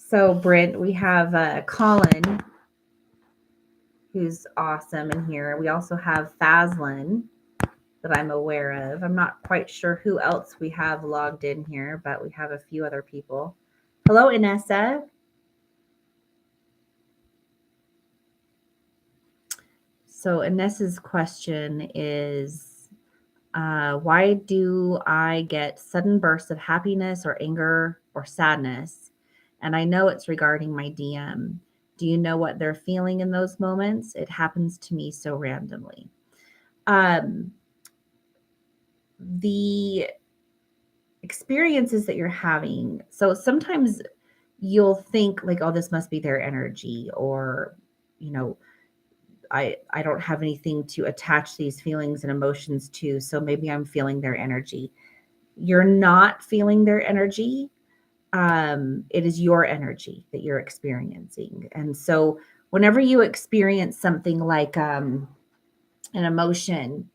So, Brent, we have Colin, who's awesome in here. We also have Fazlin that I'm aware of. I'm not quite sure who else we have logged in here, but we have a few other people. Hello, Inessa. So, Inessa's question is why do I get sudden bursts of happiness or anger or sadness? And I know it's regarding my DM. Do you know what they're feeling in those moments? It happens to me so randomly. Um, the experiences that you're having. So sometimes you'll think like, oh, this must be their energy, or, you know, I don't have anything to attach these feelings and emotions to, so maybe I'm feeling their energy. You're not feeling their energy. It is your energy that you're experiencing. And so whenever you experience something like an emotion,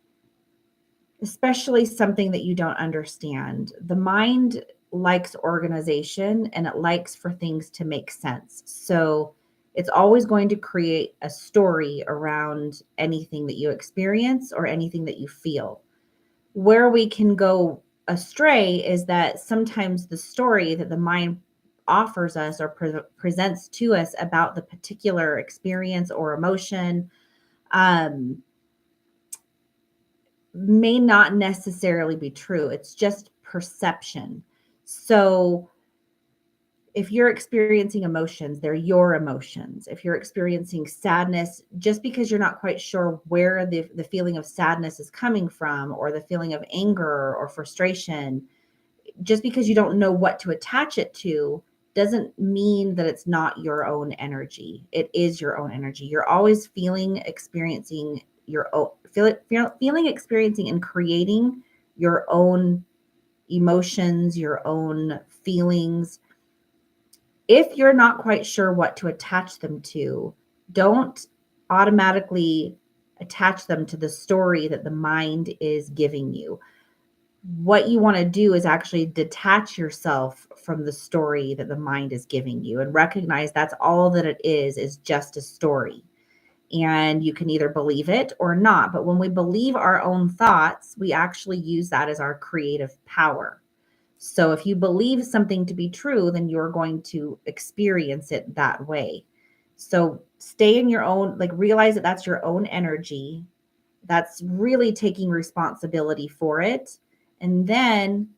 especially something that you don't understand, the mind likes organization and it likes for things to make sense. So it's always going to create a story around anything that you experience or anything that you feel. Where we can go astray is that sometimes the story that the mind offers us or presents to us about the particular experience or emotion um, may not necessarily be true. It's just perception. So if you're experiencing emotions, they're your emotions. If you're experiencing sadness, just because you're not quite sure where the feeling of sadness is coming from, or the feeling of anger or frustration, just because you don't know what to attach it to, doesn't mean that it's not your own energy. It is your own energy. You're always experiencing your own, feeling, experiencing, and creating your own emotions, your own feelings. If you're not quite sure what to attach them to, don't automatically attach them to the story that the mind is giving you. What you want to do is actually detach yourself from the story that the mind is giving you and recognize that's all that it is just a story. And you can either believe it or not. But when we believe our own thoughts, we actually use that as our creative power. So if you believe something to be true, then you're going to experience it that way. So stay in your own, like, realize that that's your own energy. That's really taking responsibility for it. And then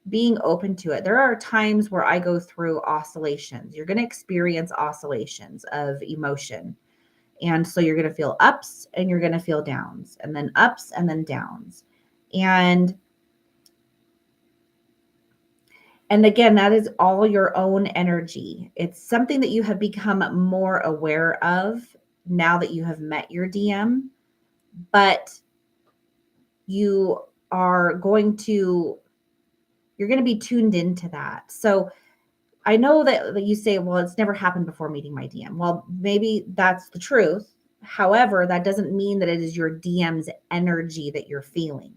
being open to it. There are times where I go through oscillations. You're going to experience oscillations of emotion. And so you're going to feel ups and you're going to feel downs, and then ups and then downs. And again, that is all your own energy. It's something that you have become more aware of now that you have met your DM, but you are going to, you're going to be tuned into that. So I know that you say, well, it's never happened before meeting my DM. Well, maybe that's the truth. However, that doesn't mean that it is your DM's energy that you're feeling.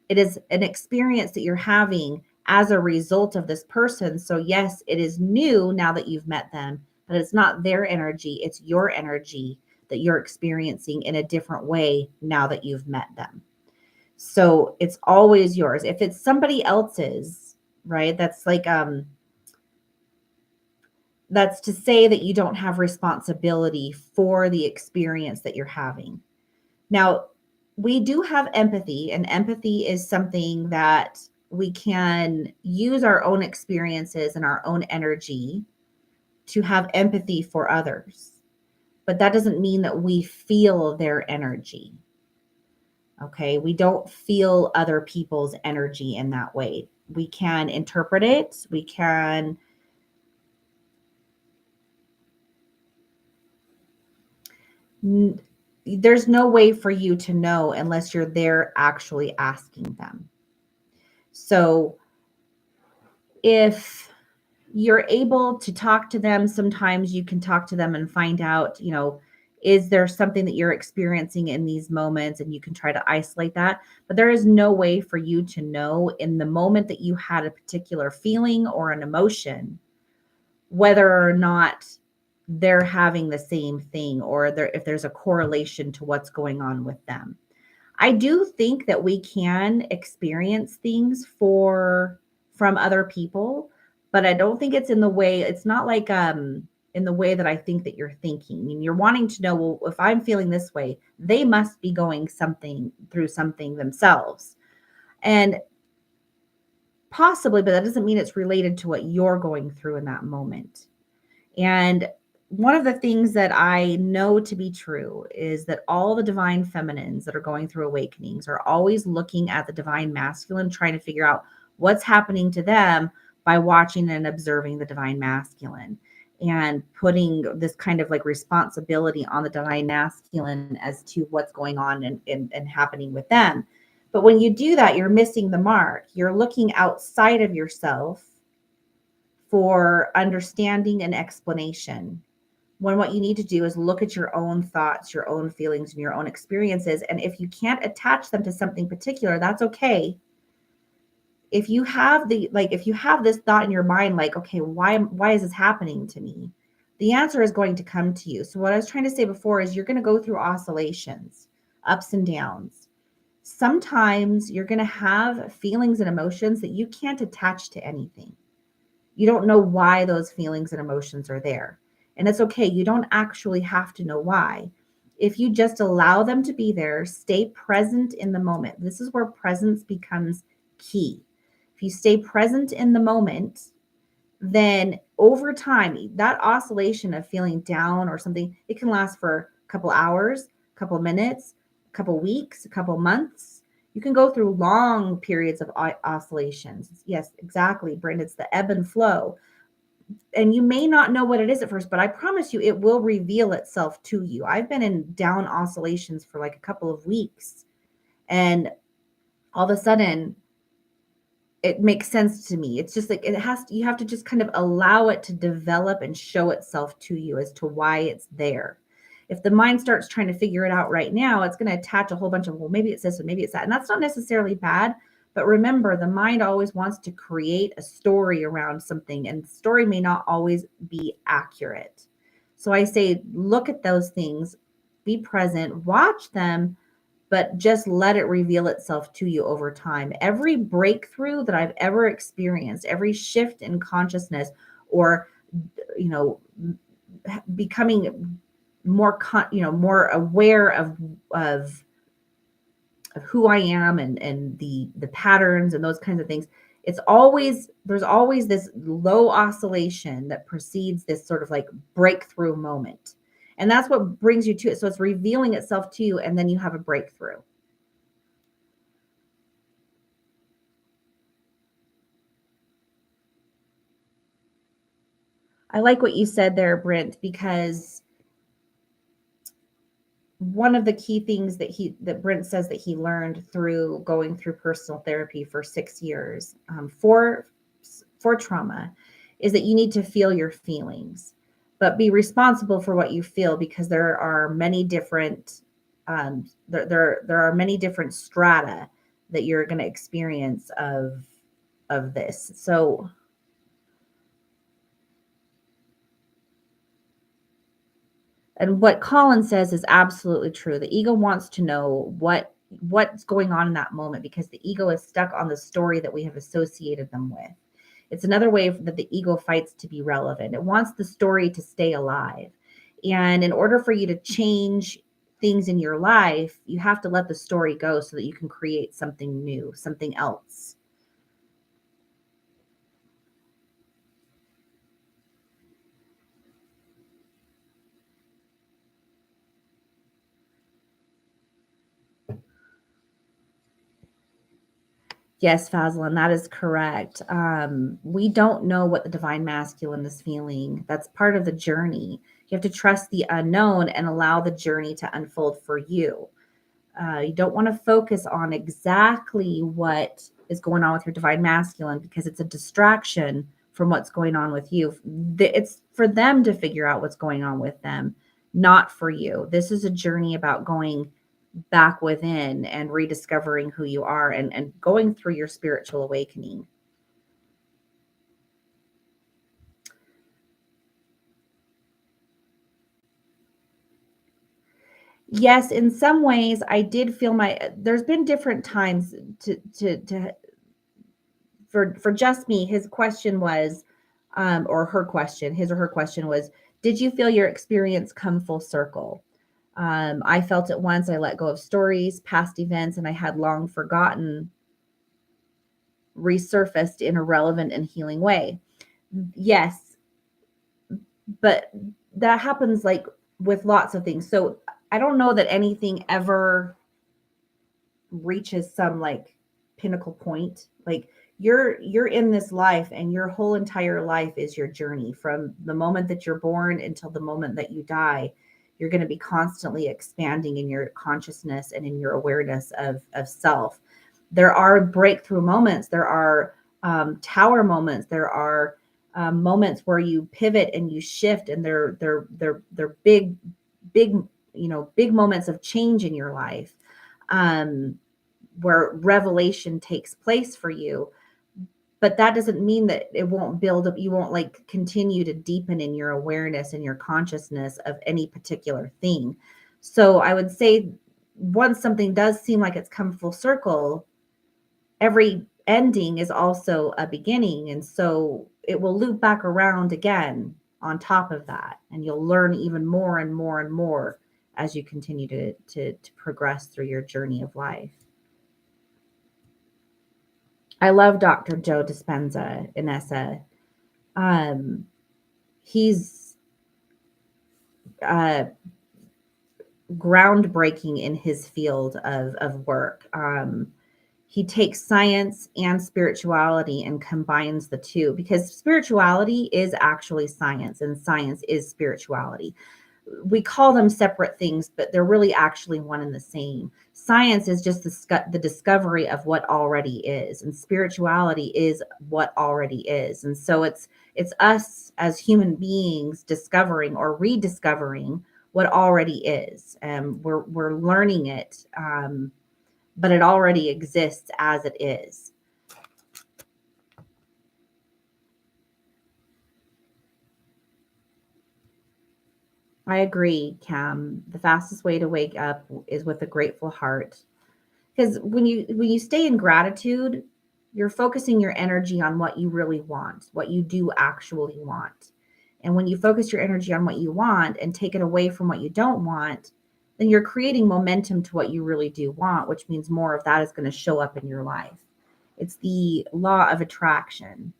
It is an experience that you're having as a result of this person. So yes, it is new now that you've met them, but it's not their energy. It's your energy that you're experiencing in a different way now that you've met them. So it's always yours. If it's somebody else's, right? That's to say that you don't have responsibility for the experience that you're having. Now, we do have empathy, and empathy is something that we can use our own experiences and our own energy to have empathy for others. But that doesn't mean that we feel their energy. Okay, we don't feel other people's energy in that way. We can interpret it, we can there's no way for you to know unless you're there actually asking them. So if you're able to talk to them, sometimes you can talk to them and find out, is there something that you're experiencing in these moments, and you can try to isolate that. But there is no way for you to know in the moment that you had a particular feeling or an emotion whether or not they're having the same thing, or if there's a correlation to what's going on with them. I do think that we can experience things from other people, but I don't think it's in the way, it's not like in the way that I think that you're thinking. I mean, you're wanting to know, well, if I'm feeling this way, they must be going through something themselves. And possibly, but that doesn't mean it's related to what you're going through in that moment. And one of the things that I know to be true is that all the divine feminines that are going through awakenings are always looking at the divine masculine, trying to figure out what's happening to them by watching and observing the divine masculine, and putting this kind of like responsibility on the divine masculine as to what's going on and happening with them. But when you do that, you're missing the mark. You're looking outside of yourself for understanding and explanation, when what you need to do is look at your own thoughts, your own feelings, and your own experiences. And if you can't attach them to something particular, that's okay. If you have this thought in your mind, like, okay, why is this happening to me? The answer is going to come to you. So what I was trying to say before is you're going to go through oscillations, ups and downs. Sometimes you're going to have feelings and emotions that you can't attach to anything. You don't know why those feelings and emotions are there. And it's okay. You don't actually have to know why. If you just allow them to be there, stay present in the moment. This is where presence becomes key. If you stay present in the moment, then over time, that oscillation of feeling down or something, it can last for a couple hours, a couple minutes, a couple weeks, a couple months. You can go through long periods of oscillations. Yes, exactly, Brent. It's the ebb and flow. And you may not know what it is at first, but I promise you it will reveal itself to you. I've been in down oscillations for like a couple of weeks, and all of a sudden it makes sense to me. It's just like you have to just kind of allow it to develop and show itself to you as to why it's there. If the mind starts trying to figure it out right now, it's going to attach a whole bunch of, well, maybe it's this and maybe it's that. And that's not necessarily bad. But remember, the mind always wants to create a story around something, and the story may not always be accurate. So I say, look at those things, be present, watch them, but just let it reveal itself to you over time. Every breakthrough that I've ever experienced, every shift in consciousness, or, you know, becoming more, more aware of who I am and the patterns and those kinds of things. There's always this low oscillation that precedes this sort of like breakthrough moment. And that's what brings you to it. So it's revealing itself to you, and then you have a breakthrough. I like what you said there, Brent, because one of the key things that Brent says that he learned through going through personal therapy for 6 years, for trauma, is that you need to feel your feelings, but be responsible for what you feel, because there are many different there are many different strata that you're going to experience of this. So and what Colin says is absolutely true. The ego wants to know what's going on in that moment, because the ego is stuck on the story that we have associated them with. It's another way that the ego fights to be relevant. It wants the story to stay alive. And in order for you to change things in your life, you have to let the story go so that you can create something new, something else. Yes, Fazlin, that is correct. We don't know what the divine masculine is feeling. That's part of the journey. You have to trust the unknown and allow the journey to unfold for you. You don't want to focus on exactly what is going on with your divine masculine, because it's a distraction from what's going on with you. It's for them to figure out what's going on with them, not for you. This is a journey about going back within and rediscovering who you are, and going through your spiritual awakening. Yes, in some ways I did feel there's been different times to for just me. His question was, or her question, his or her question was, did you feel your experience come full circle? I felt it once. I let go of stories, past events, and I had long forgotten resurfaced in a relevant and healing way. Yes, but that happens like with lots of things. So I don't know that anything ever reaches some like pinnacle point. Like you're in this life, and your whole entire life is your journey from the moment that you're born until the moment that you die. You're going to be constantly expanding in your consciousness and in your awareness of self. There are breakthrough moments, there are tower moments, there are moments where you pivot and you shift, and they're big, big moments of change in your life, um, where revelation takes place for you. But that doesn't mean that it won't build up. You won't like continue to deepen in your awareness and your consciousness of any particular thing. So I would say once something does seem like it's come full circle, every ending is also a beginning. And so it will loop back around again on top of that. And you'll learn even more and more and more as you continue to progress through your journey of life. I love Dr. Joe Dispenza, Inessa. He's uh, groundbreaking in his field of work. He takes science and spirituality and combines the two, because spirituality is actually science and science is spirituality. We call them separate things, but they're really actually one and the same. Science is just the discovery of what already is, and spirituality is what already is. And so it's us as human beings discovering or rediscovering what already is. We're learning it, but it already exists as it is. I agree, Cam. The fastest way to wake up is with a grateful heart. Because when you stay in gratitude, you're focusing your energy on what you really want, what you do actually want. And when you focus your energy on what you want and take it away from what you don't want, then you're creating momentum to what you really do want, which means more of that is going to show up in your life. It's the law of attraction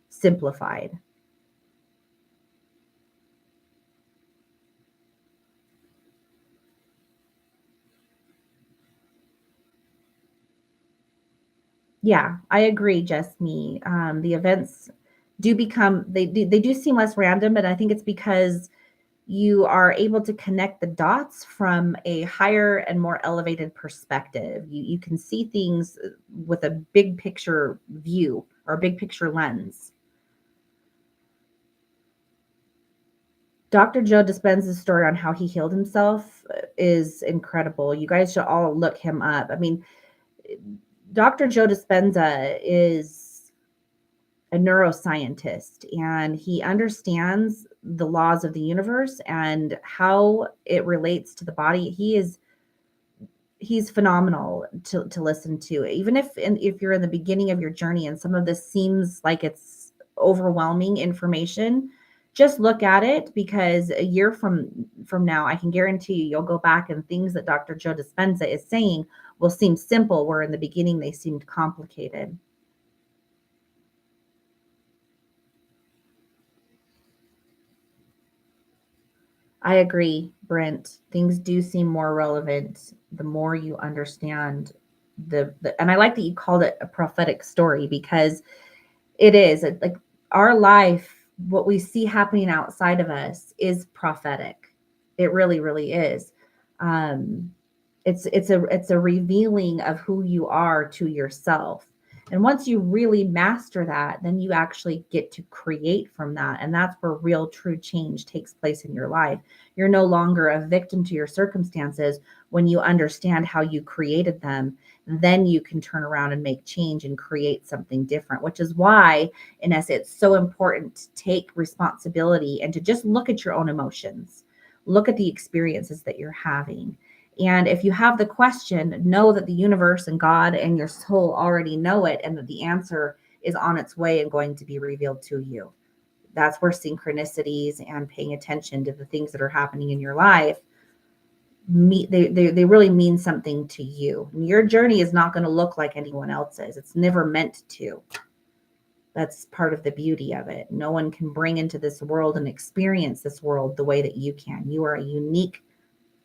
simplified. Yeah, I agree, just me. The events they do seem less random, but I think it's because you are able to connect the dots from a higher and more elevated perspective. You can see things with a big picture view or a big picture lens. Dr. Joe Dispenza's story on how he healed himself is incredible. You guys should all look him up. I mean, Dr. Joe Dispenza is a neuroscientist, and he understands the laws of the universe and how it relates to the body. He's phenomenal to listen to, even if you're in the beginning of your journey and some of this seems like it's overwhelming information. Just look at it, because a year from now, I can guarantee you'll go back, and things that Dr. Joe Dispenza is saying will seem simple, where in the beginning they seemed complicated. I agree, Brent. Things do seem more relevant the more you understand and I like that you called it a prophetic story, because it is like our life, what we see happening outside of us is prophetic. It really, really is. Um, it's a revealing of who you are to yourself. And once you really master that, then you actually get to create from that. And that's where real true change takes place in your life. You're no longer a victim to your circumstances. When you understand how you created them, then you can turn around and make change and create something different, which is why, in essence, it's so important to take responsibility and to just look at your own emotions, look at the experiences that you're having, And if you have the question, know that the universe and God and your soul already know it, and that the answer is on its way and going to be revealed to you. That's where synchronicities and paying attention to the things that are happening in your life, they really mean something to you. Your journey is not going to look like anyone else's. It's never meant to. That's part of the beauty of it. No one can bring into this world and experience this world the way that you can. You are a unique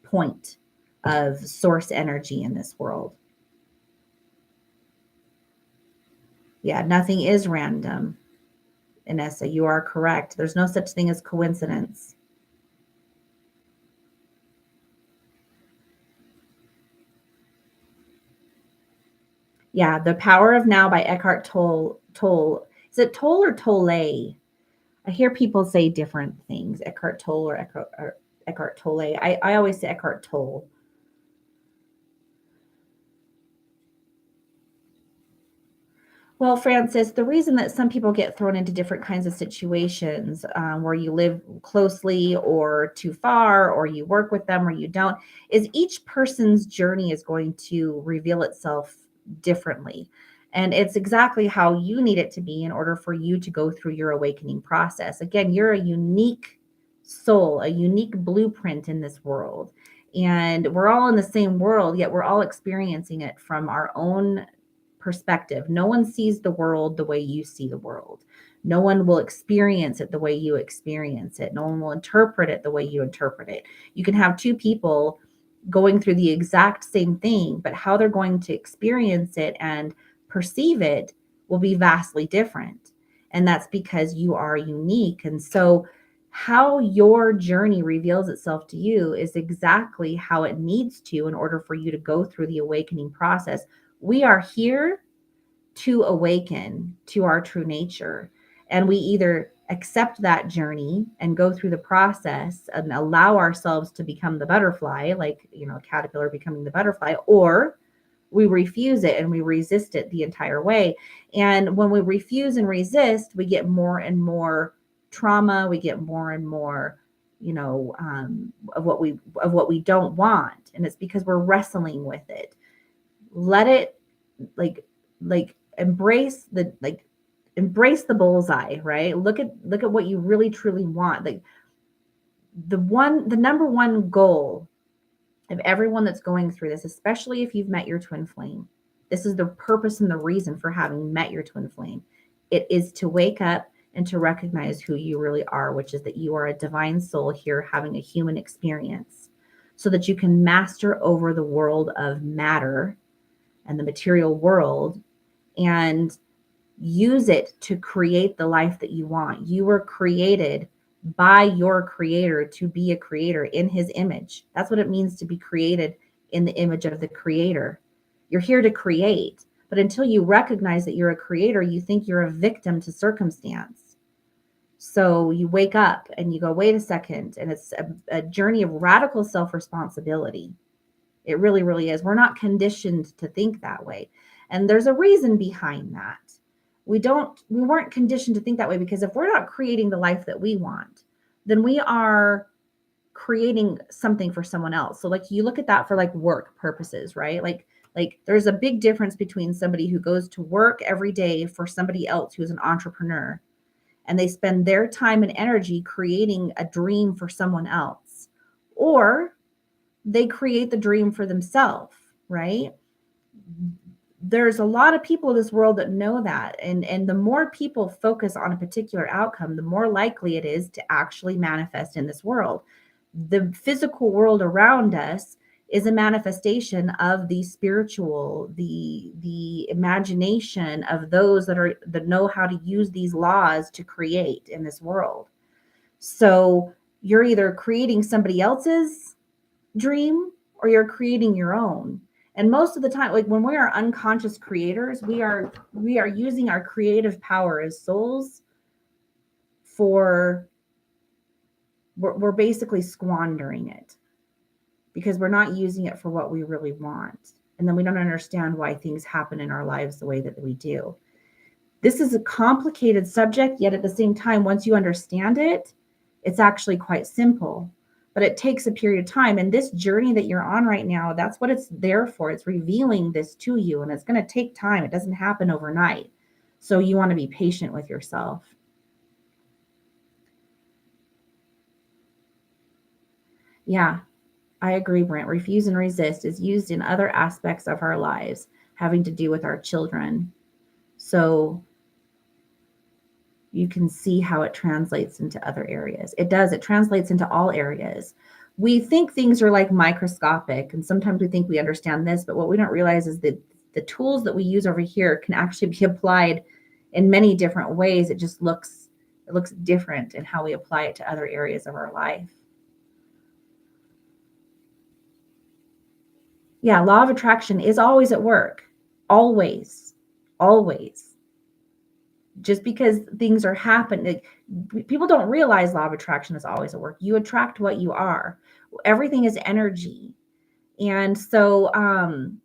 point of source energy in this world. Yeah, nothing is random. Inessa, you are correct. There's no such thing as coincidence. Yeah, The Power of Now by Eckhart Tolle. Is it Tolle or Tolle? I hear people say different things, Eckhart Tolle or Eckhart Tolle. I always say Eckhart Tolle. Well, Francis, the reason that some people get thrown into different kinds of situations where you live closely or too far, or you work with them or you don't, is each person's journey is going to reveal itself differently. And it's exactly how you need it to be in order for you to go through your awakening process. Again, you're a unique soul, a unique blueprint in this world. And we're all in the same world, yet we're all experiencing it from our own perspective. No one sees the world the way you see the world. No one will experience it the way you experience it. No one will interpret it the way you interpret it. You can have two people going through the exact same thing, but how they're going to experience it and perceive it will be vastly different. And that's because you are unique. And so how your journey reveals itself to you is exactly how it needs to in order for you to go through the awakening process. We are here to awaken to our true nature. And we either accept that journey and go through the process and allow ourselves to become the butterfly, like, a caterpillar becoming the butterfly, or we refuse it and we resist it the entire way. And when we refuse and resist, we get more and more trauma. We get more and more, of what we don't want. And it's because we're wrestling with it. Let it embrace the bullseye, right? Look at what you really truly want. Like the number one goal of everyone that's going through this, especially if you've met your twin flame, this is the purpose and the reason for having met your twin flame. It is to wake up and to recognize who you really are, which is that you are a divine soul here having a human experience, so that you can master over the world of matter and the material world and use it to create the life that you want. You were created by your creator to be a creator in his image. That's what it means to be created in the image of the creator. You're here to create, but until you recognize that you're a creator, you think you're a victim to circumstance. So you wake up and you go, wait a second. And it's a journey of radical self-responsibility. It really, really is. We're not conditioned to think that way. And there's a reason behind that. We weren't conditioned to think that way, because if we're not creating the life that we want, then we are creating something for someone else. So like you look at that for like work purposes, right? Like there's a big difference between somebody who goes to work every day for somebody else who's an entrepreneur, and they spend their time and energy creating a dream for someone else, or they create the dream for themselves, right? There's a lot of people in this world that know that. And the more people focus on a particular outcome, the more likely it is to actually manifest in this world. The physical world around us is a manifestation of the spiritual, the imagination of those that know how to use these laws to create in this world. So you're either creating somebody else's dream or you're creating your own. And most of the time, like when we are unconscious creators, we are using our creative power as souls we're basically squandering it, because we're not using it for what we really want. And then we don't understand why things happen in our lives the way that we do. This is a complicated subject, yet at the same time, once you understand it, it's actually quite simple. but it takes a period of time. And this journey that you're on right now, that's what it's there for. It's revealing this to you, and it's going to take time. It doesn't happen overnight. So you want to be patient with yourself. Yeah, I agree, Brent. Refuse and resist is used in other aspects of our lives having to do with our children. So you can see how it translates into other areas. It does. It translates into all areas. We think things are like microscopic, and sometimes we think we understand this, but what we don't realize is that the tools that we use over here can actually be applied in many different ways. It looks different in how we apply it to other areas of our life. Yeah, law of attraction is always at work. Always. Always. Just because things are happening, people don't realize law of attraction is always at work. You attract what you are. Everything is energy. And so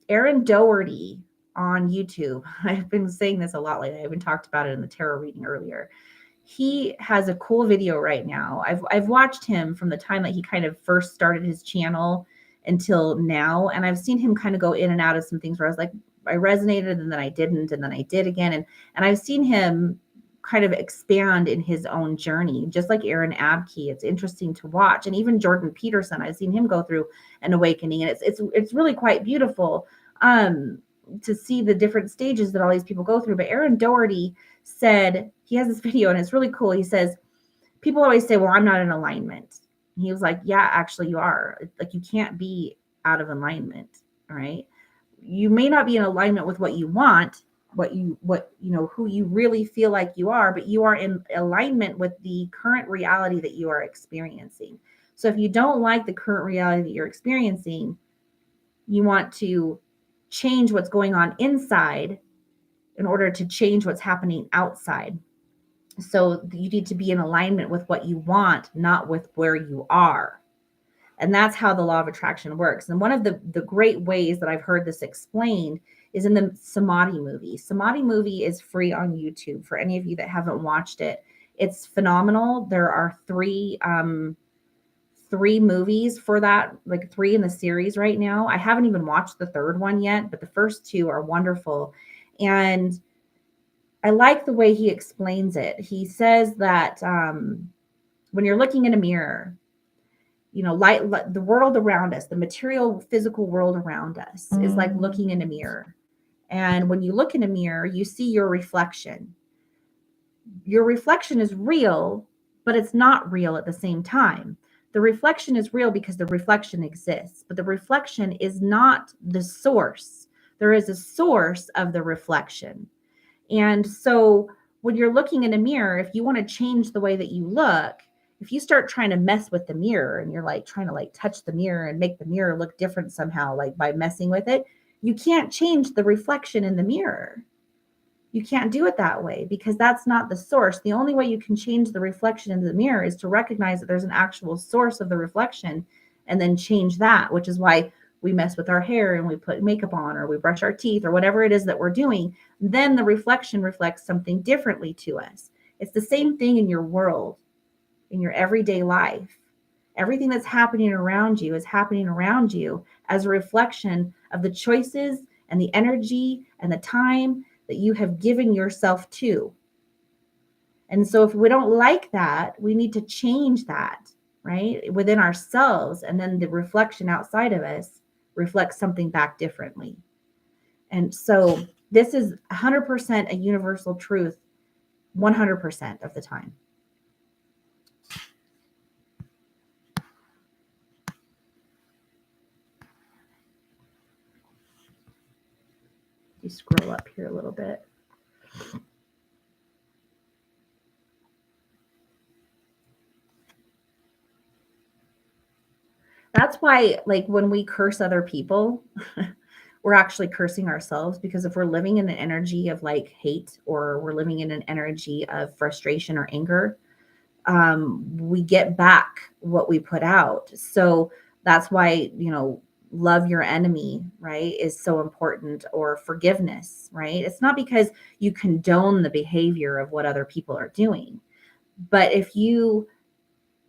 Aaron Doherty on YouTube, I've been saying this a lot lately. I even talked about it in the tarot reading earlier. He has a cool video right now. I've watched him from the time that he kind of first started his channel until now. And I've seen him kind of go in and out of some things where I was like, I resonated and then I didn't, and then I did again. And I've seen him kind of expand in his own journey, just like Aaron Abke. It's interesting to watch. And even Jordan Peterson, I've seen him go through an awakening, and it's really quite beautiful to see the different stages that all these people go through. But Aaron Doherty said, he has this video and it's really cool. He says, people always say, well, I'm not in alignment. And he was like, yeah, actually you are. Like, you can't be out of alignment, right? You may not be in alignment with what you want, who you really feel like you are, but you are in alignment with the current reality that you are experiencing. So if you don't like the current reality that you're experiencing, you want to change what's going on inside in order to change what's happening outside. So you need to be in alignment with what you want, not with where you are. And that's how the law of attraction works. And one of the great ways that I've heard this explained is in the Samadhi movie. Samadhi movie is free on YouTube for any of you that haven't watched it. It's phenomenal. There are three movies for that, like 3 in the series right now. I haven't even watched the third one yet, but the first 2 are wonderful. And I like the way he explains it. He says that when you're looking in a mirror, light, the world around us, the material, physical world around us is like looking in a mirror. And when you look in a mirror, you see your reflection. Your reflection is real, but it's not real at the same time. The reflection is real because the reflection exists, but the reflection is not the source. There is a source of the reflection. And so when you're looking in a mirror, if you want to change the way that you look, if you start trying to mess with the mirror and you're like trying to like touch the mirror and make the mirror look different somehow, like by messing with it, you can't change the reflection in the mirror. You can't do it that way because that's not the source. The only way you can change the reflection in the mirror is to recognize that there's an actual source of the reflection and then change that, which is why we mess with our hair and we put makeup on or we brush our teeth or whatever it is that we're doing. Then the reflection reflects something differently to us. It's the same thing in your world, in your everyday life. Everything that's happening around you is happening around you as a reflection of the choices and the energy and the time that you have given yourself to. And so if we don't like that, we need to change that, right, within ourselves. And then the reflection outside of us reflects something back differently. And so this is 100% a universal truth, 100% of the time. You scroll up here a little bit. That's why, like, when we curse other people, we're actually cursing ourselves, because if we're living in an energy of like hate, or we're living in an energy of frustration or anger, we get back what we put out. So that's why, love your enemy, right, is so important, or forgiveness, right? It's not because you condone the behavior of what other people are doing, but if you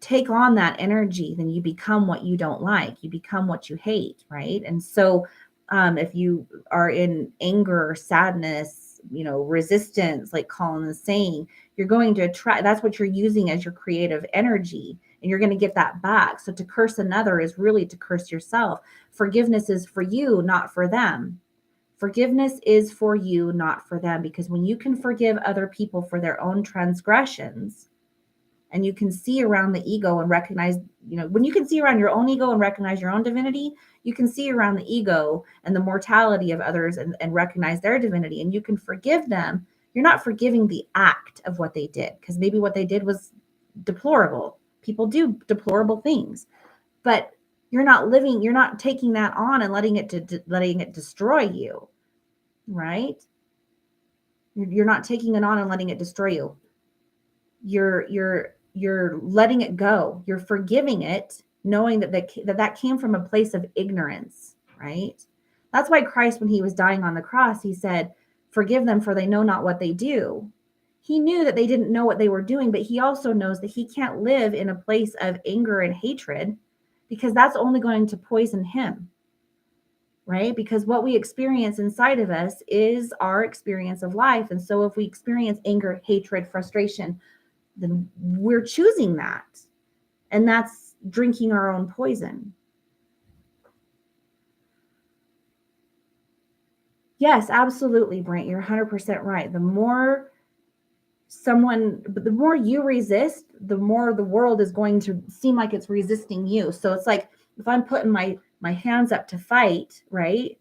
take on that energy, then you become what you don't like. You become what you hate, right? And so if you are in anger, sadness, resistance, like Colin is saying, you're going to attract, that's what you're using as your creative energy, and you're going to get that back. So to curse another is really to curse yourself. Forgiveness is for you, not for them. Forgiveness is for you, not for them, because when you can forgive other people for their own transgressions, and you can see around the ego and recognize, when you can see around your own ego and recognize your own divinity, you can see around the ego and the mortality of others and recognize their divinity, and you can forgive them. You're not forgiving the act of what they did, because maybe what they did was deplorable. People do deplorable things, but you're not taking that on and letting it destroy you, right? You're not taking it on and letting it destroy you. You're letting it go. You're forgiving it, knowing that came from a place of ignorance, right? That's why Christ, when he was dying on the cross, he said, "Forgive them, for they know not what they do." He knew that they didn't know what they were doing, but he also knows that he can't live in a place of anger and hatred, because that's only going to poison him, right? Because what we experience inside of us is our experience of life. And so if we experience anger, hatred, frustration, then we're choosing that. And that's drinking our own poison. Yes, absolutely, Brent. You're 100% right. The more you resist, the more the world is going to seem like it's resisting you. So it's like, if I'm putting my hands up to fight, right?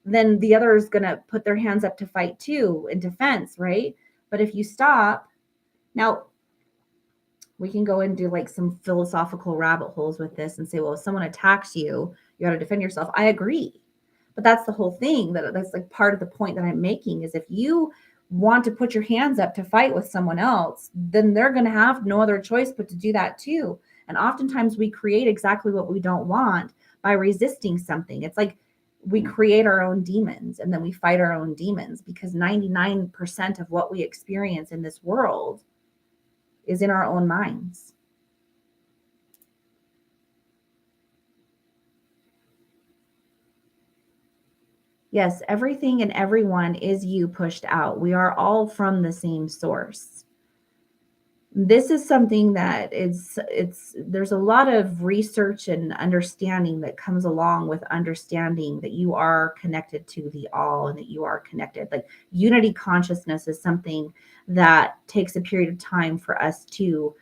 Then the other is going to put their hands up to fight too, in defense, right? But if you stop, now we can go and do like some philosophical rabbit holes with this and say, well, if someone attacks you, you got to defend yourself. I agree. But that's the whole thing. That's like part of the point that I'm making, is if you want to put your hands up to fight with someone else, then they're going to have no other choice but to do that too. And oftentimes we create exactly what we don't want by resisting something. It's like we create our own demons, and then we fight our own demons, because 99% of what we experience in this world is in our own minds. Yes, everything and everyone is you pushed out. We are all from the same source. This is something that there's a lot of research and understanding that comes along with understanding that you are connected to the all, and that you are connected. Like, unity consciousness is something that takes a period of time for us to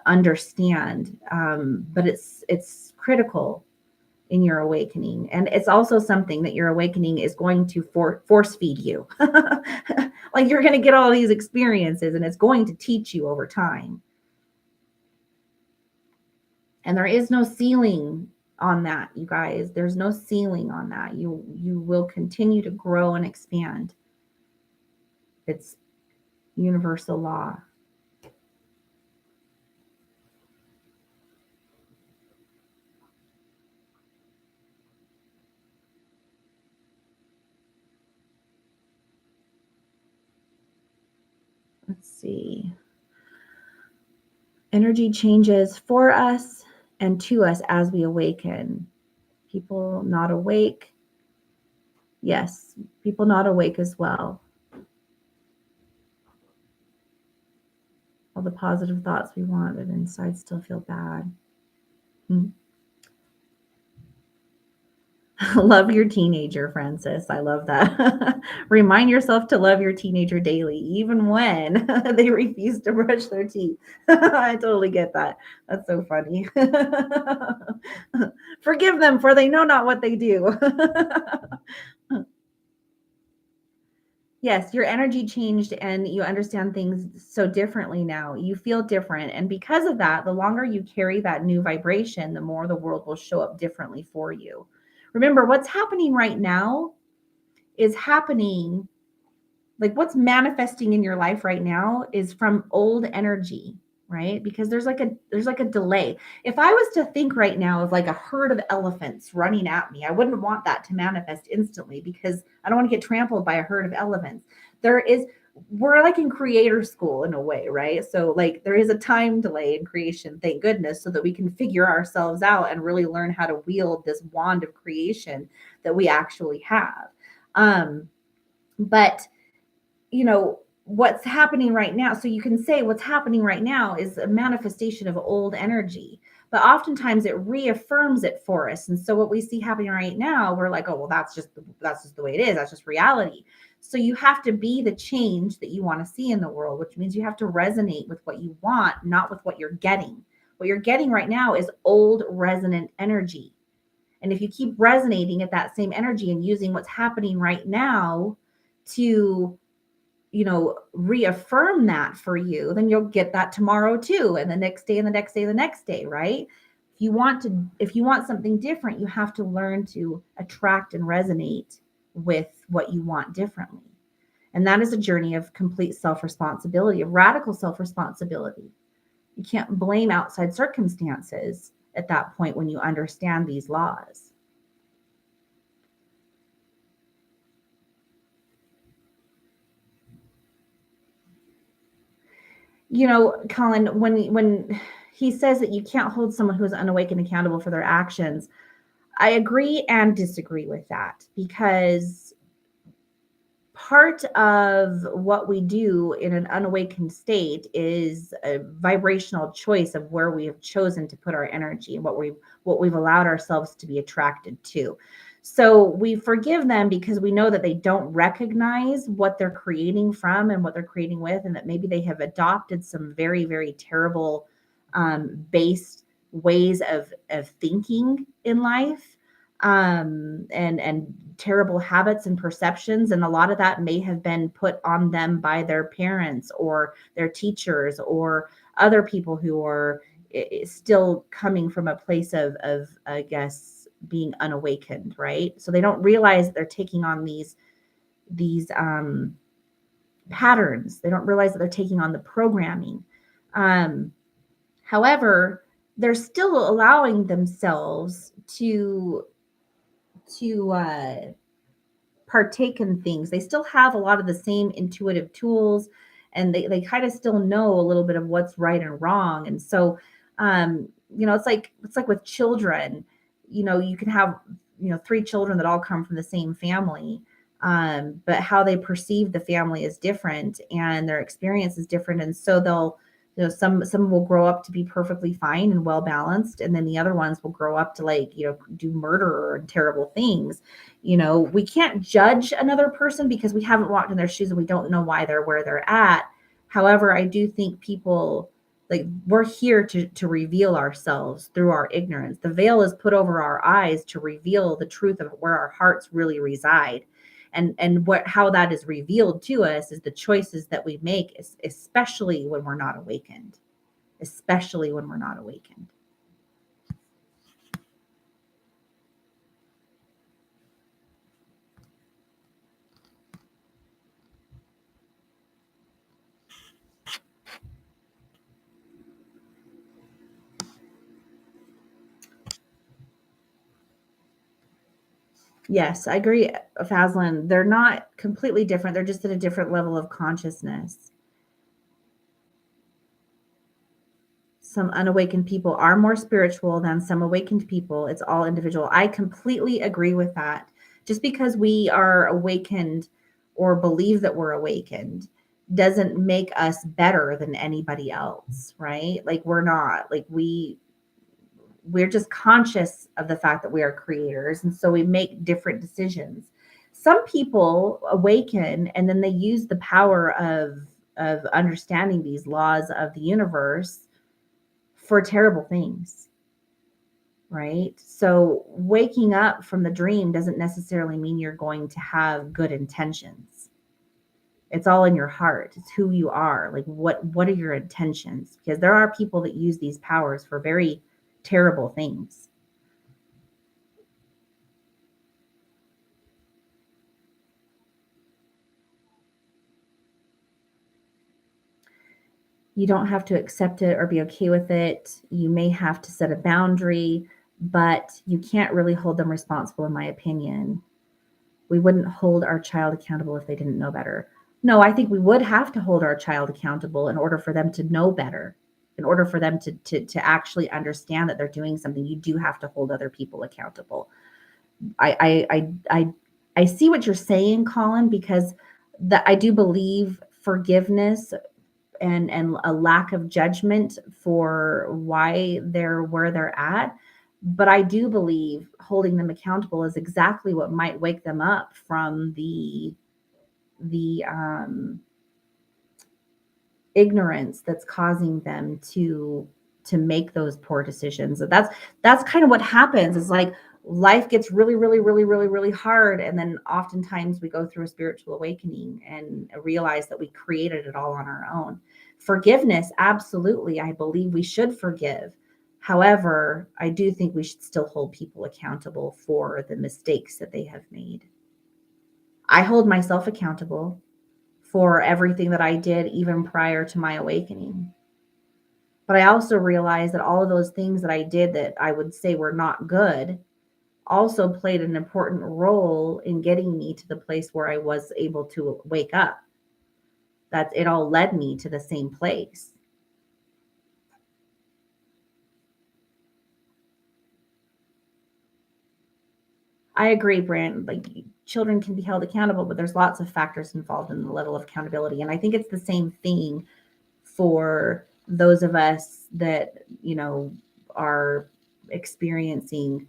understand, but it's critical in your awakening. And it's also something that your awakening is going to force feed you. Like, you're going to get all these experiences, and it's going to teach you over time. And there is no ceiling on that, you guys. There's no ceiling on that. You will continue to grow and expand. It's universal law. Let's see. Energy changes for us and to us as we awaken. People not awake. Yes, people not awake as well. All the positive thoughts we want, but inside still feel bad. Love your teenager, Francis. I love that. Remind yourself to love your teenager daily, even when they refuse to brush their teeth. I totally get that. That's so funny. Forgive them, for they know not what they do. Yes, your energy changed, and you understand things so differently now. You feel different. And because of that, the longer you carry that new vibration, the more the world will show up differently for you. Remember, what's happening right now is happening, like what's manifesting in your life right now is from old energy, right? Because there's like a delay. If I was to think right now of like a herd of elephants running at me, I wouldn't want that to manifest instantly, because I don't want to get trampled by a herd of elephants. we're like in creator school in a way, right? So like there is a time delay in creation, thank goodness, so that we can figure ourselves out and really learn how to wield this wand of creation that we actually have. But what's happening right now, so you can say what's happening right now is a manifestation of old energy, but oftentimes it reaffirms it for us. And so what we see happening right now, we're like, oh well, that's just the way it is, that's just reality. So you have to be the change that you want to see in the world, which means you have to resonate with what you want, not with what you're getting. What you're getting right now is old resonant energy. And if you keep resonating at that same energy and using what's happening right now to reaffirm that for you, then you'll get that tomorrow too, and the next day, and the next day, the next day, right? If you want something different, you have to learn to attract and resonate with what you want differently. And that is a journey of complete self-responsibility, of radical self-responsibility. You can't blame outside circumstances at that point when you understand these laws. Colin, when he says that you can't hold someone who is unawakened accountable for their actions, I agree and disagree with that, because part of what we do in an unawakened state is a vibrational choice of where we have chosen to put our energy and what we've allowed ourselves to be attracted to. So we forgive them because we know that they don't recognize what they're creating from and what they're creating with, and that maybe they have adopted some very, very terrible base ways of thinking in life, and terrible habits and perceptions. And a lot of that may have been put on them by their parents or their teachers or other people who are still coming from a place of I guess being unawakened, right? So they don't realize that they're taking on these patterns. They don't realize that they're taking on the programming. However, they're still allowing themselves to partake in things. They still have a lot of the same intuitive tools, and they kind of still know a little bit of what's right and wrong. And so it's like with children, you can have 3 children that all come from the same family, but how they perceive the family is different and their experience is different. And so they'll some will grow up to be perfectly fine and well balanced, and then the other ones will grow up to do murder and terrible things. We can't judge another person because we haven't walked in their shoes and we don't know why they're where they're at. However, I do think people, we're here to reveal ourselves through our ignorance. The veil is put over our eyes to reveal the truth of where our hearts really reside. And how that is revealed to us is the choices that we make, especially when we're not awakened. Especially when we're not awakened. Yes, I agree, Fazlin. They're not completely different. They're just at a different level of consciousness. Some unawakened people are more spiritual than some awakened people. It's all individual. I completely agree with that. Just because we are awakened or believe that we're awakened doesn't make us better than anybody else, right? We're not. We're just conscious of the fact that we are creators, and so we make different decisions. Some people awaken and then they use the power of understanding these laws of the universe for terrible things, right? So waking up from the dream doesn't necessarily mean you're going to have good intentions. It's all in your heart. It's who you are. What are your intentions? Because there are people that use these powers for very terrible things. You don't have to accept it or be okay with it. You may have to set a boundary, but you can't really hold them responsible, in my opinion. We wouldn't hold our child accountable if they didn't know better. No, I think we would have to hold our child accountable in order for them to know better. In order for them to actually understand that they're doing something, you do have to hold other people accountable. I see what you're saying, Colin, because that I do believe forgiveness and a lack of judgment for why they're where they're at. But I do believe holding them accountable is exactly what might wake them up from the ignorance that's causing them to make those poor decisions. That's kind of what happens, is like life gets really hard, and then oftentimes we go through a spiritual awakening and realize that we created it all on our own. Forgiveness, absolutely, I believe we should forgive. However, I do think we should still hold people accountable for the mistakes that they have made. I hold myself accountable for everything that I did even prior to my awakening. But I also realized that all of those things that I did that I would say were not good also played an important role in getting me to the place where I was able to wake up. That it all led me to the same place. I agree, Brent. Like, children can be held accountable, but there's lots of factors involved in the level of accountability. And I think it's the same thing for those of us that, are experiencing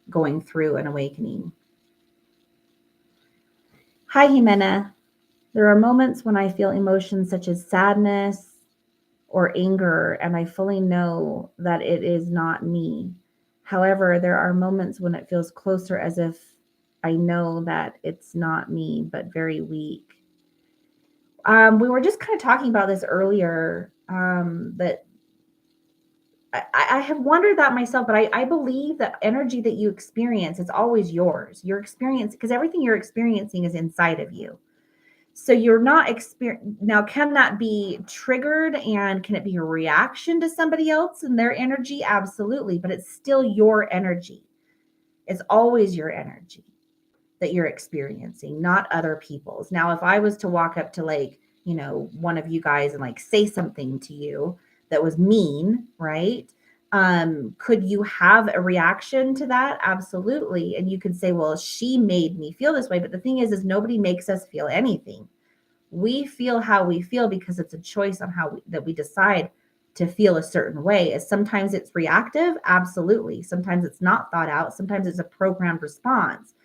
going through an awakening. Hi, Jimena. There are moments when I feel emotions such as sadness or anger, and I fully know that it is not me. However, there are moments when it feels closer, as if I know that it's not me, but very weak. We were just kind of talking about this earlier, that I have wondered that myself, but I believe that energy that you experience is always yours. Your experience, because everything you're experiencing is inside of you. So you're not now, can that be triggered, and can it be a reaction to somebody else and their energy? Absolutely, but it's still your energy. It's always your energy that you're experiencing, not other people's. Now, if I was to walk up to, like, one of you guys and like say something to you that was mean, right? Could you have a reaction to that? Absolutely. And you could say, well, she made me feel this way. But the thing is nobody makes us feel anything. We feel how we feel because it's a choice on that we decide to feel a certain way. As sometimes it's reactive, absolutely. Sometimes it's not thought out. Sometimes it's a programmed response.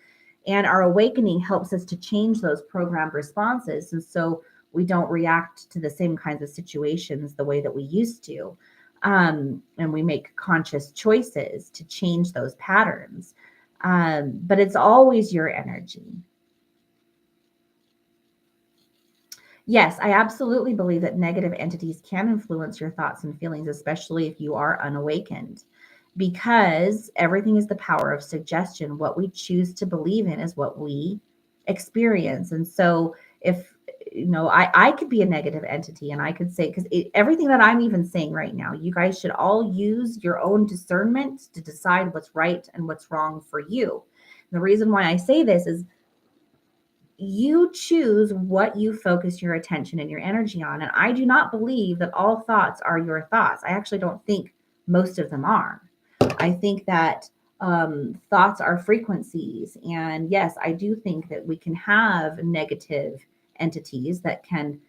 And our awakening helps us to change those programmed responses. And so we don't react to the same kinds of situations the way that we used to. And we make conscious choices to change those patterns. But it's always your energy. Yes, I absolutely believe that negative entities can influence your thoughts and feelings, especially if you are unawakened, because everything is the power of suggestion. What we choose to believe in is what we experience. And so, if I could be a negative entity, and I could say, because everything that I'm even saying right now, you guys should all use your own discernment to decide what's right and what's wrong for you. And the reason why I say this is you choose what you focus your attention and your energy on. And I do not believe that all thoughts are your thoughts. I actually don't think most of them are. I think that thoughts are frequencies. And yes, I do think that we can have negative entities that can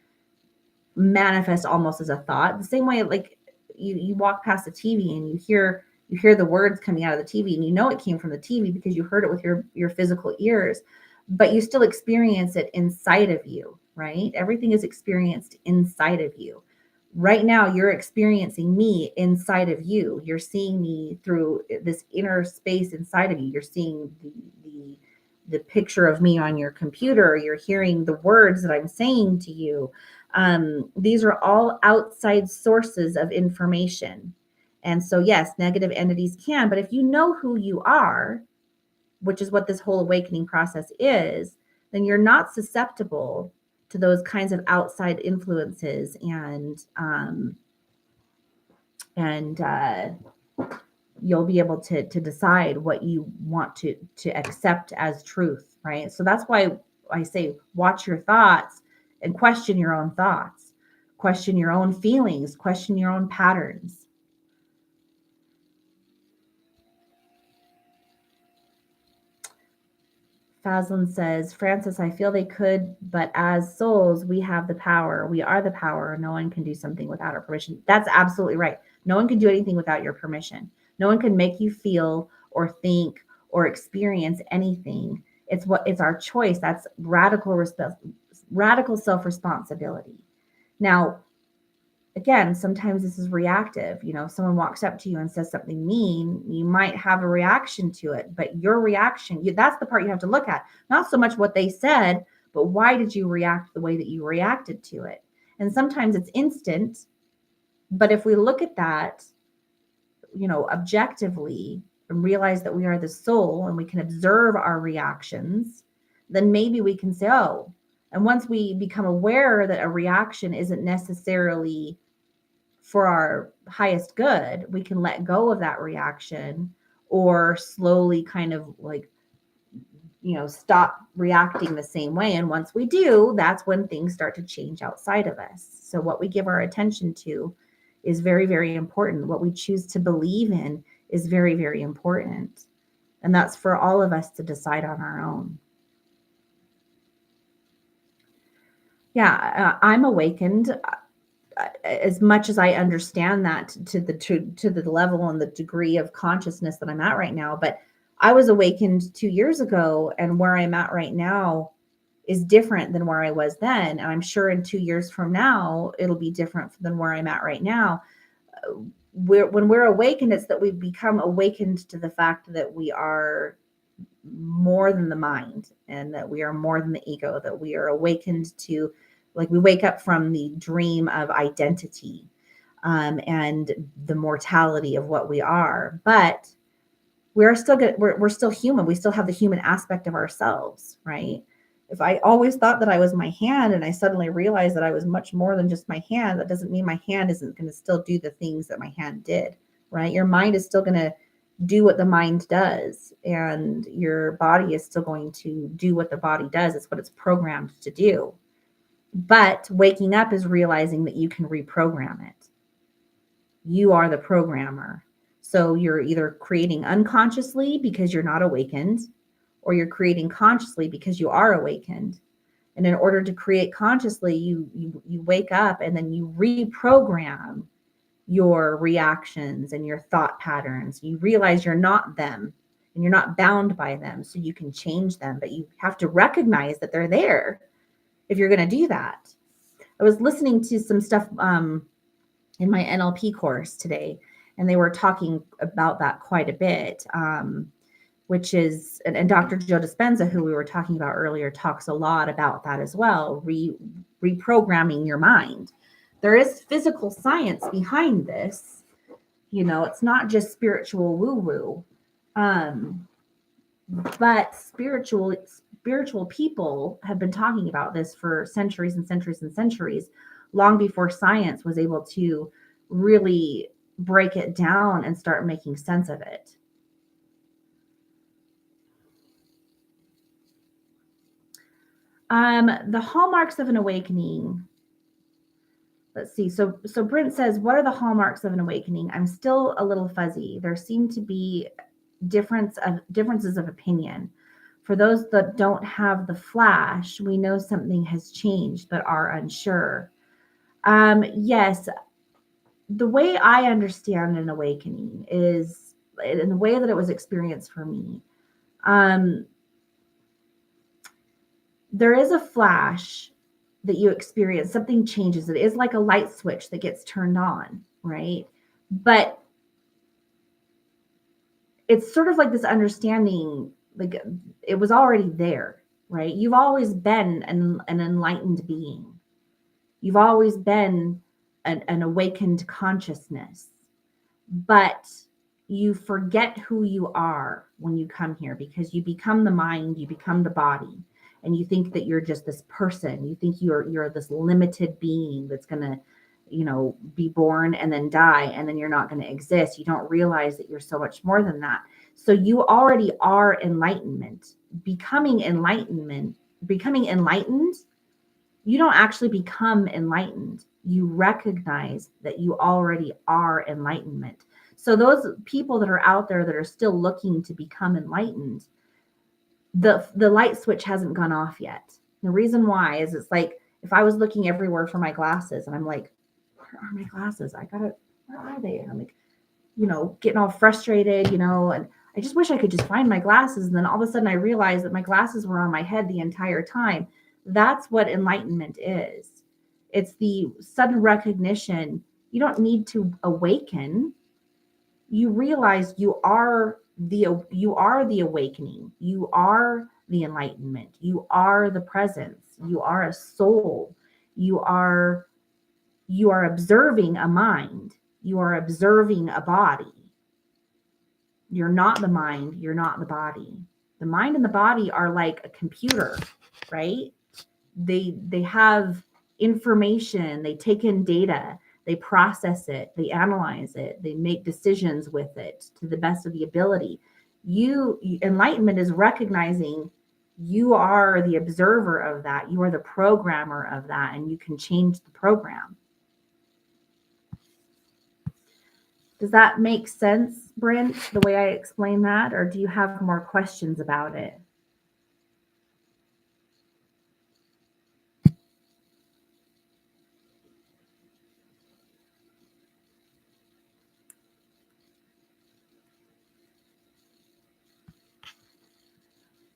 manifest almost as a thought. The same way, like, you walk past the TV and you hear the words coming out of the TV, and it came from the TV because you heard it with your physical ears, but you still experience it inside of you, right? Everything is experienced inside of you. Right now, you're experiencing me inside of you. You're seeing me through this inner space inside of you. You're seeing the picture of me on your computer. You're hearing the words that I'm saying to you. These are all outside sources of information. And so, yes, negative entities can, but if you know who you are, which is what this whole awakening process is, then you're not susceptible to those kinds of outside influences, and you'll be able to decide what you want to accept as truth, right? So that's why I say watch your thoughts, and question your own thoughts, question your own feelings, question your own patterns. Faslin says, Francis, I feel they could, but as souls, we have the power. We are the power. No one can do something without our permission. That's absolutely right. No one can do anything without your permission. No one can make you feel or think or experience anything. It's our choice. That's radical self-responsibility. Now, again, sometimes this is reactive. If someone walks up to you and says something mean, you might have a reaction to it, but your reaction, that's the part you have to look at. Not so much what they said, but why did you react the way that you reacted to it? And sometimes it's instant, but if we look at that, objectively and realize that we are the soul and we can observe our reactions, then maybe we can say, oh, and once we become aware that a reaction isn't necessarily for our highest good, we can let go of that reaction or slowly kind of stop reacting the same way. And once we do, that's when things start to change outside of us. So what we give our attention to is very, very important. What we choose to believe in is very, very important. And that's for all of us to decide on our own. Yeah, I'm awakened. As much as I understand that to the level and the degree of consciousness that I'm at right now, but I was awakened 2 years ago, and where I'm at right now is different than where I was then. And I'm sure in 2 years from now, it'll be different than where I'm at right now. When we're awakened, it's that we've become awakened to the fact that we are more than the mind and that we are more than the ego, that we are awakened to, we wake up from the dream of identity and the mortality of what we are. But we're still good. We're still human. We still have the human aspect of ourselves, right? If I always thought that I was my hand and I suddenly realized that I was much more than just my hand, that doesn't mean my hand isn't going to still do the things that my hand did, right? Your mind is still going to do what the mind does, and your body is still going to do what the body does. It's what it's programmed to do. But waking up is realizing that you can reprogram it. You are the programmer. So you're either creating unconsciously because you're not awakened, or you're creating consciously because you are awakened. And in order to create consciously, you wake up and then you reprogram your reactions and your thought patterns. You realize you're not them and you're not bound by them, so you can change them, but you have to recognize that they're there if you're going to do that. I was listening to some stuff in my NLP course today, and they were talking about that quite a bit, which is, and Dr. Joe Dispenza, who we were talking about earlier, talks a lot about that as well, reprogramming your mind. There is physical science behind this. It's not just spiritual woo-woo, but spiritual people have been talking about this for centuries and centuries and centuries, long before science was able to really break it down and start making sense of it. The hallmarks of an awakening. Let's see. So Brent says, what are the hallmarks of an awakening? I'm still a little fuzzy. There seem to be differences of opinion. For those that don't have the flash, we know something has changed but are unsure. Yes, the way I understand an awakening is in the way that it was experienced for me. There is a flash that you experience, something changes. It is like a light switch that gets turned on, right? But it's sort of like this understanding, like it was already there, right? You've always been an enlightened being. You've always been an awakened consciousness, but you forget who you are when you come here, because you become the mind, you become the body. And you think that you're just this person. You think you're this limited being that's going to, be born and then die, and then you're not going to exist. You don't realize that you're so much more than that. So you already are enlightenment. Becoming enlightened, You don't actually become enlightened. You recognize that you already are enlightenment. So those people that are out there that are still looking to become enlightened, the light switch hasn't gone off yet. The reason why is it's like if I was looking everywhere for my glasses and I'm like, where are my glasses? Where are they? And I'm like, getting all frustrated, and I just wish I could just find my glasses. And then all of a sudden I realized that my glasses were on my head the entire time. That's what enlightenment is. It's the sudden recognition. You don't need to awaken. You realize you are the awakening. You are the enlightenment. You are the presence. You are a soul. You are observing a mind. You are observing a body. You're not the mind. You're not the body. The mind and the body are like a computer, right? They have information. They take in data. They process it. They analyze it. They make decisions with it to the best of the ability. Enlightenment is recognizing you are the observer of that. You are the programmer of that, and you can change the program. Does that make sense, Brent, the way I explain that? Or do you have more questions about it?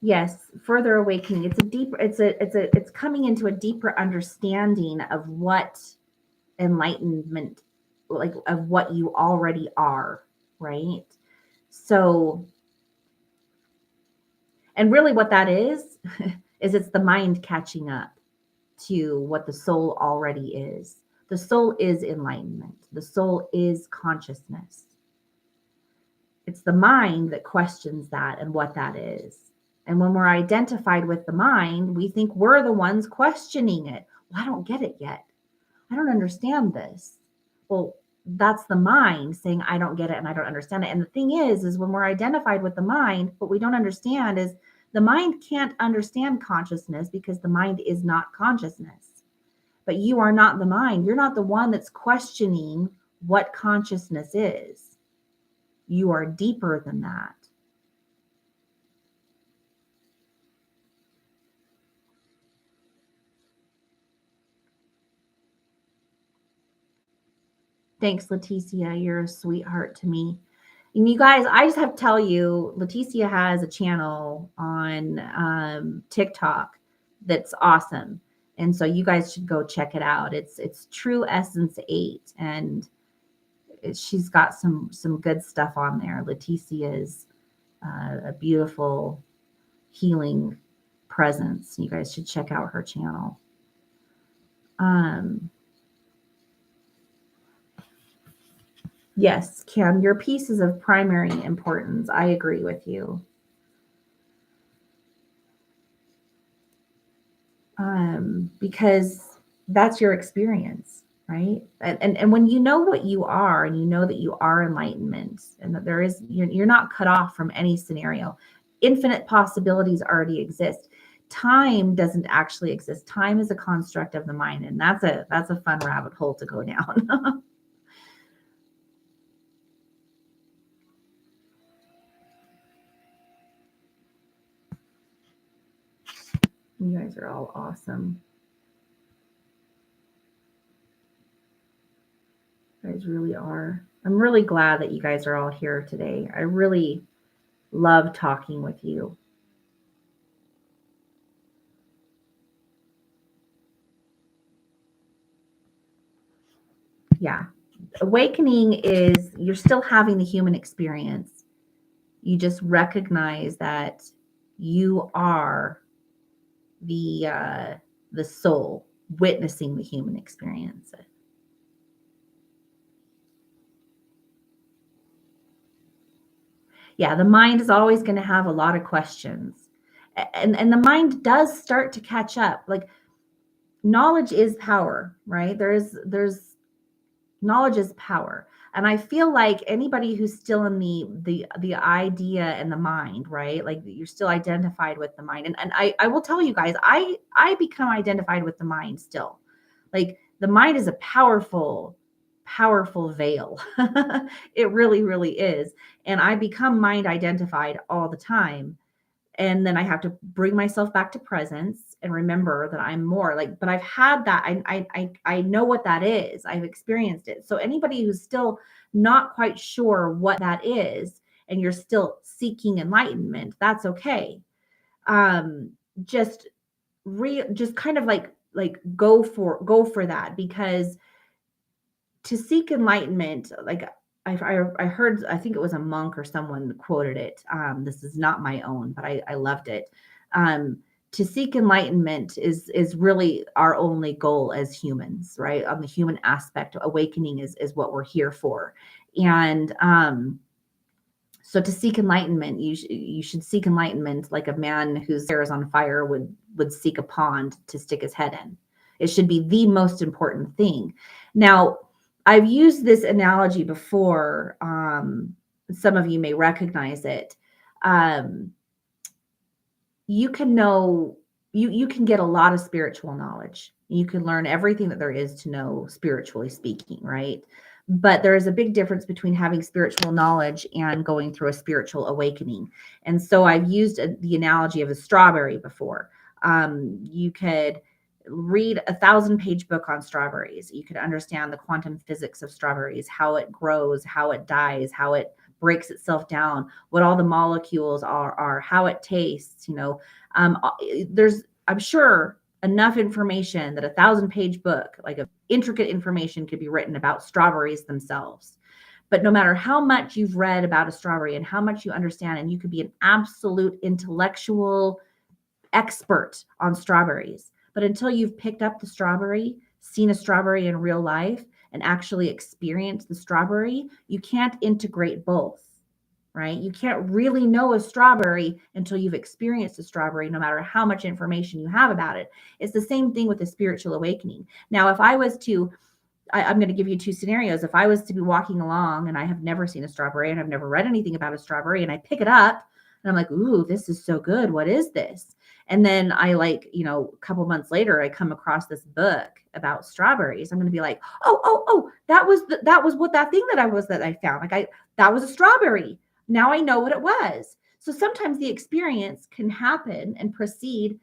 Yes, further awakening. It's coming into a deeper understanding of what enlightenment, like of what you already are, right? So, and really what that is it's the mind catching up to what the soul already is. The soul is enlightenment. The soul is consciousness. It's the mind that questions that and what that is. And when we're identified with the mind, we think we're the ones questioning it. Well, I don't get it yet. I don't understand this. Well, that's the mind saying, I don't get it and I don't understand it. And the thing is when we're identified with the mind, what we don't understand is the mind can't understand consciousness because the mind is not consciousness. But you are not the mind. You're not the one that's questioning what consciousness is. You are deeper than that. Thanks, Leticia. You're a sweetheart to me. And you guys, I just have to tell you, Leticia has a channel on TikTok that's awesome. And so you guys should go check it out. It's True Essence 8. And she's got some good stuff on there. Leticia is a beautiful healing presence. You guys should check out her channel. Yes, Cam, your piece is of primary importance. I agree with you. Because that's your experience, right? And when you know what you are, and you know that you are enlightenment, and that you're not cut off from any scenario. Infinite possibilities already exist. Time doesn't actually exist. Time is a construct of the mind, and that's a fun rabbit hole to go down. You guys are all awesome. You guys really are. I'm really glad that you guys are all here today. I really love talking with you. Yeah. Awakening is you're still having the human experience. You just recognize that you are the soul witnessing the human experience. Yeah, the mind is always going to have a lot of questions. And the mind does start to catch up. Like knowledge is power, right? There's knowledge is power. And I feel like anybody who's still in the idea and the mind, right? Like you're still identified with the mind. And I will tell you guys, I become identified with the mind still. Like the mind is a powerful, powerful veil. It really, really is. And I become mind identified all the time. And then I have to bring myself back to presence and remember that I'm more like, but I've had that. I know what that is. I've experienced it. So anybody who's still not quite sure what that is, and you're still seeking enlightenment, that's okay. Um, just just kind of like go for that, because to seek enlightenment, like I heard, I think it was a monk or someone quoted it. This is not my own, but I loved it. Um, to seek enlightenment is really our only goal as humans, right? On the human aspect, awakening is what we're here for. And so to seek enlightenment, you should seek enlightenment like a man whose hair is on fire would seek a pond to stick his head in. It should be the most important thing. Now, I've used this analogy before. Some of you may recognize it. Um, you can know, you can get a lot of spiritual knowledge. You can learn everything that there is to know, spiritually speaking, right? But there is a big difference between having spiritual knowledge and going through a spiritual awakening. And so I've used the analogy of a strawberry before. You could read 1,000-page book on strawberries. You could understand the quantum physics of strawberries, how it grows, how it dies, how it breaks itself down, what all the molecules are, how it tastes. There's, I'm sure, enough information that 1,000-page book, like of intricate information, could be written about strawberries themselves. But no matter how much you've read about a strawberry and how much you understand, and you could be an absolute intellectual expert on strawberries, but until you've picked up the strawberry, seen a strawberry in real life, and actually experienced the strawberry, you can't integrate both, right? You can't really know a strawberry until you've experienced a strawberry, no matter how much information you have about it. It's the same thing with the spiritual awakening. Now, if I was to, I'm going to give you two scenarios. If I was to be walking along and I have never seen a strawberry and I've never read anything about a strawberry, and I pick it up and I'm like, ooh, this is so good. What is this? And then I a couple months later, I come across this book about strawberries. I'm going to be like, oh, that was what that thing that I found. That was a strawberry. Now I know what it was. So sometimes the experience can happen and precede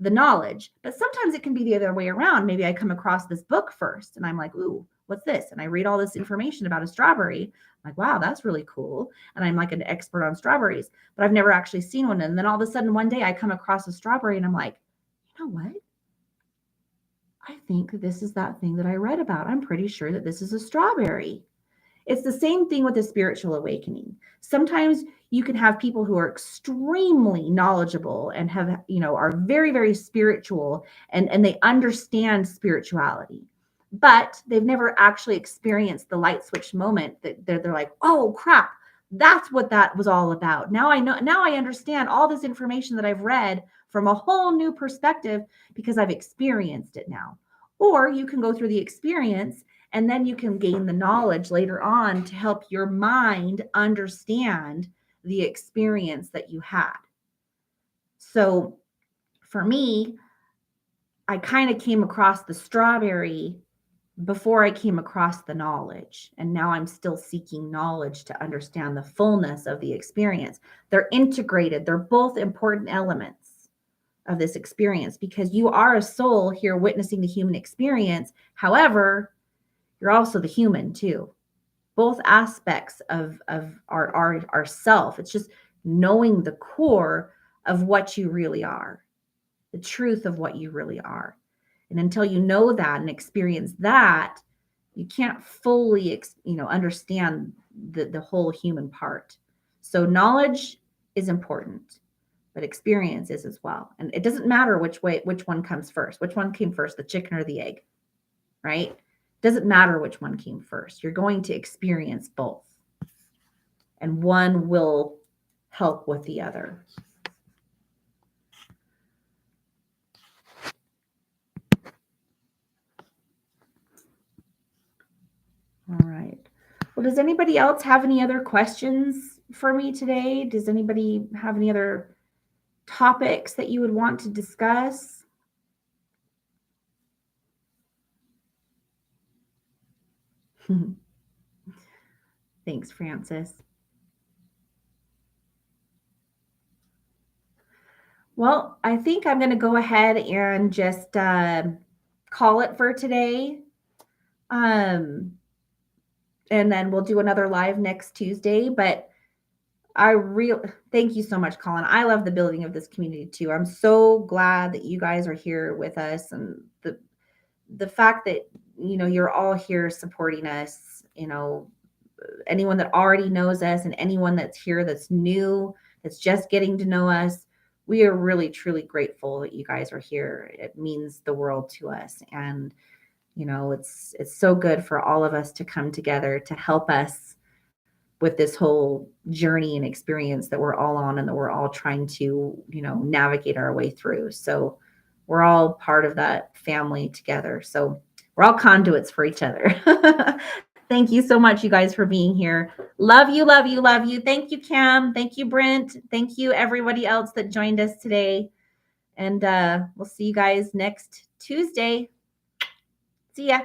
the knowledge, but sometimes it can be the other way around. Maybe I come across this book first and I'm like, ooh, what's this? And I read all this information about a strawberry. I'm like, wow, that's really cool. And I'm like an expert on strawberries, but I've never actually seen one. And then all of a sudden one day I come across a strawberry and I'm like, you know what? I think this is that thing that I read about. I'm pretty sure that this is a strawberry. It's the same thing with the spiritual awakening. Sometimes you can have people who are extremely knowledgeable and are very, very spiritual, and they understand spirituality, but they've never actually experienced the light switch moment that they're like, oh crap, that's what that was all about. Now I know, now I understand all this information that I've read from a whole new perspective because I've experienced it now. Or you can go through the experience and then you can gain the knowledge later on to help your mind understand the experience that you had. So for me, I kind of came across the strawberry before I came across the knowledge. And now I'm still seeking knowledge to understand the fullness of the experience. They're integrated, they're both important elements of this experience because you are a soul here witnessing the human experience. However, you're also the human too. Both aspects of our self. It's just knowing the core of what you really are, the truth of what you really are. And until you know that and experience that, you can't fully understand the whole human part. So knowledge is important, but experience is as well. And it doesn't matter which one comes first. Which one came first, the chicken or the egg, right? Doesn't matter which one came first. You're going to experience both. And one will help with the other. All right. Well, does anybody else have any other questions for me today? Does anybody have any other topics that you would want to discuss? Thanks, Francis. Well, I think I'm going to go ahead and just call it for today. And then we'll do another live next Tuesday. But thank you so much, Colin. I love the building of this community too. I'm so glad that you guys are here with us, and the fact that you're all here supporting us. Anyone that already knows us and anyone that's here that's new, that's just getting to know us. We are really, truly grateful that you guys are here. It means the world to us. And, it's so good for all of us to come together to help us with this whole journey and experience that we're all on and that we're all trying to, navigate our way through. So we're all part of that family together. So we're all conduits for each other. Thank you so much, you guys, for being here. Love you, love you, love you. Thank you, Cam. Thank you, Brent. Thank you, everybody else that joined us today. And we'll see you guys next Tuesday. See ya.